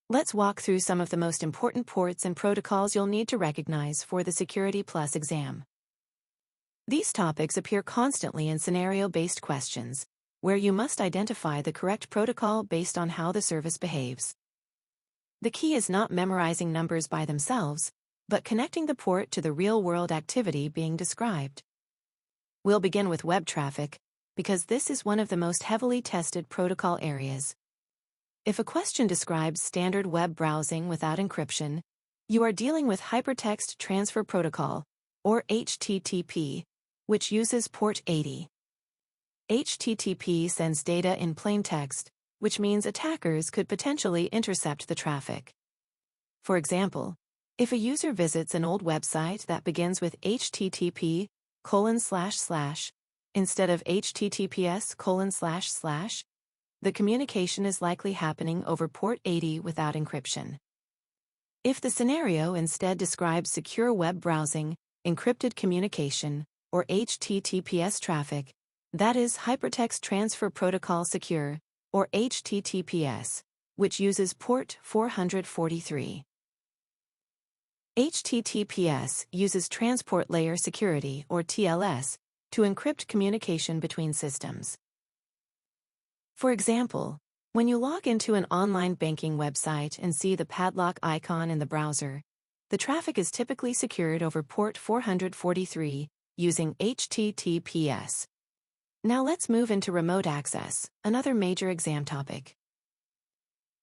Let's walk through some of the most important ports and protocols you'll need to recognize for the Security Plus exam. These topics appear constantly in scenario-based questions, where you must identify the correct protocol based on how the service behaves. The key is not memorizing numbers by themselves, but connecting the port to the real-world activity being described. We'll begin with web traffic, because this is one of the most heavily tested protocol areas. If a question describes standard web browsing without encryption, you are dealing with Hypertext Transfer Protocol, or HTTP, which uses port 80. HTTP sends data in plain text, which means attackers could potentially intercept the traffic. For example, if a user visits an old website that begins with http:// instead of https:// the communication is likely happening over port 80 without encryption. If the scenario instead describes secure web browsing, encrypted communication, or HTTPS traffic, that is Hypertext Transfer Protocol Secure, or HTTPS, which uses port 443. HTTPS uses Transport Layer Security, or TLS, to encrypt communication between systems. For example, when you log into an online banking website and see the padlock icon in the browser, the traffic is typically secured over port 443 using HTTPS. Now let's move into remote access, another major exam topic.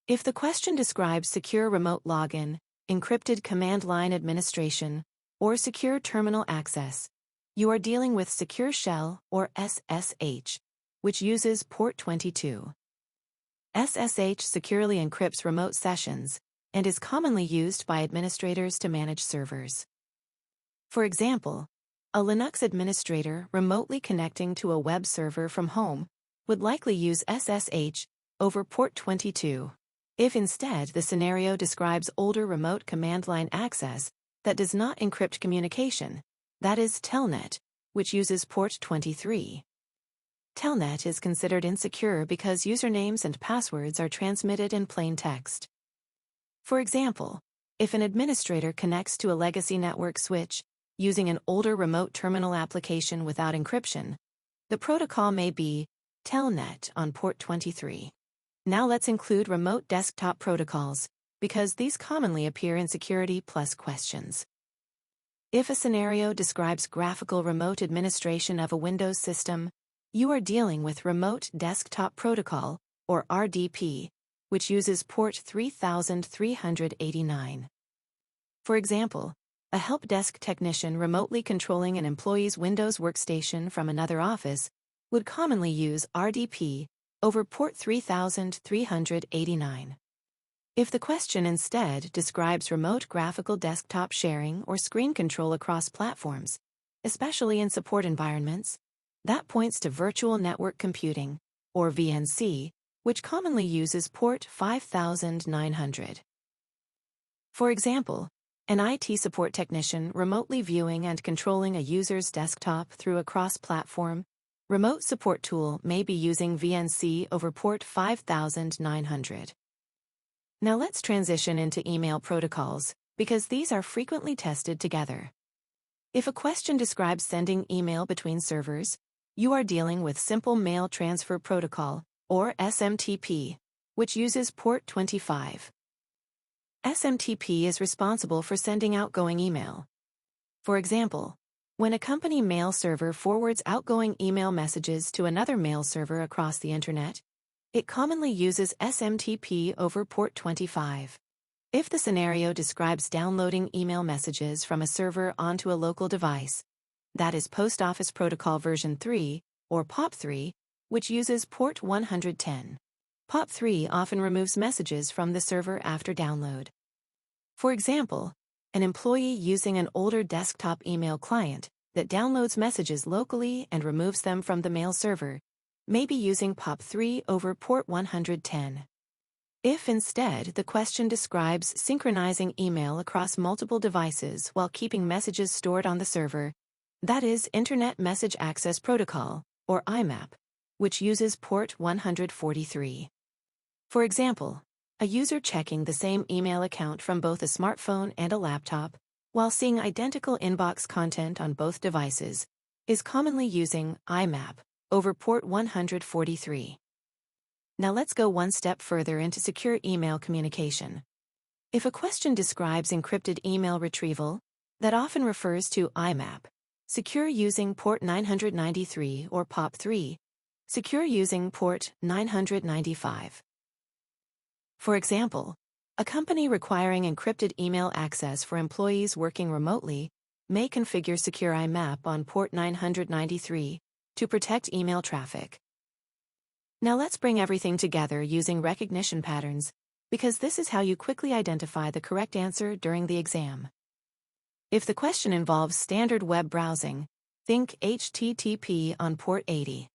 If the question describes secure remote login, encrypted command line administration, or secure terminal access, you are dealing with Secure Shell, or SSH, which uses port 22. SSH securely encrypts remote sessions and is commonly used by administrators to manage servers. For example, a Linux administrator remotely connecting to a web server from home would likely use SSH over port 22. If instead the scenario describes older remote command line access that does not encrypt communication, that is Telnet, which uses port 23. Telnet is considered insecure because usernames and passwords are transmitted in plain text. For example, if an administrator connects to a legacy network switch using an older remote terminal application without encryption, the protocol may be Telnet on port 23. Now let's include remote desktop protocols, because these commonly appear in Security Plus questions. If a scenario describes graphical remote administration of a Windows system, you are dealing with Remote Desktop Protocol, or RDP, which uses port 3389. For example, a help desk technician remotely controlling an employee's Windows workstation from another office would commonly use RDP over port 3389. If the question instead describes remote graphical desktop sharing or screen control across platforms, especially in support environments, that points to Virtual Network Computing, or VNC, which commonly uses port 5900. For example, an IT support technician remotely viewing and controlling a user's desktop through a cross-platform remote support tool may be using VNC over port 5900. Now let's transition into email protocols, because these are frequently tested together. If a question describes sending email between servers, you are dealing with Simple Mail Transfer Protocol, or SMTP, which uses port 25. SMTP is responsible for sending outgoing email. For example, when a company mail server forwards outgoing email messages to another mail server across the Internet, it commonly uses SMTP over port 25. If the scenario describes downloading email messages from a server onto a local device, that is Post Office Protocol version 3, or POP3, which uses port 110. POP3 often removes messages from the server after download. For example, an employee using an older desktop email client that downloads messages locally and removes them from the mail server may be using POP3 over port 110. If instead the question describes synchronizing email across multiple devices while keeping messages stored on the server, that is Internet Message Access Protocol, or IMAP, which uses port 143. For example, A user checking the same email account from both a smartphone and a laptop, while seeing identical inbox content on both devices, is commonly using IMAP over port 143. Now let's go one step further into secure email communication. If a question describes encrypted email retrieval, that often refers to IMAP. Secure using port 993 or POP3. Secure using port 995. For example, a company requiring encrypted email access for employees working remotely may configure secure IMAP on port 993 to protect email traffic. Now let's bring everything together using recognition patterns, because this is how you quickly identify the correct answer during the exam. If the question involves standard web browsing, think HTTP on port 80.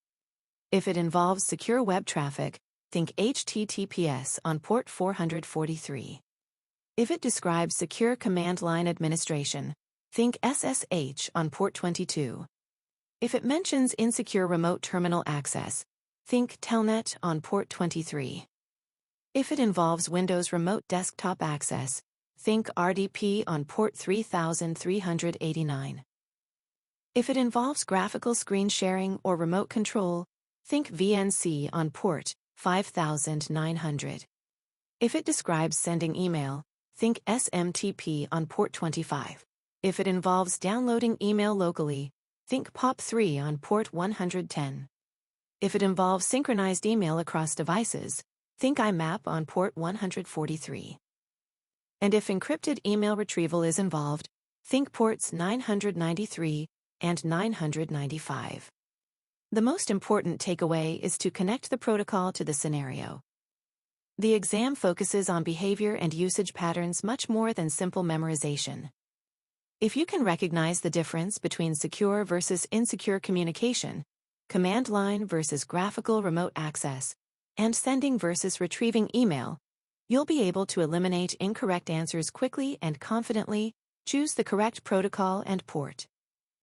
If it involves secure web traffic, think HTTPS on port 443. If it describes secure command line administration, think SSH on port 22. If it mentions insecure remote terminal access, think Telnet on port 23. If it involves Windows Remote Desktop Access, think RDP on port 3389. If it involves graphical screen sharing or remote control, think VNC on port 5900. If it describes sending email, think SMTP on port 25. If it involves downloading email locally, think POP3 on port 110. If it involves synchronized email across devices, think IMAP on port 143. And if encrypted email retrieval is involved, think ports 993 and 995. The most important takeaway is to connect the protocol to the scenario. The exam focuses on behavior and usage patterns much more than simple memorization. If you can recognize the difference between secure versus insecure communication, command line versus graphical remote access, and sending versus retrieving email, you'll be able to eliminate incorrect answers quickly and confidently choose the correct protocol and port.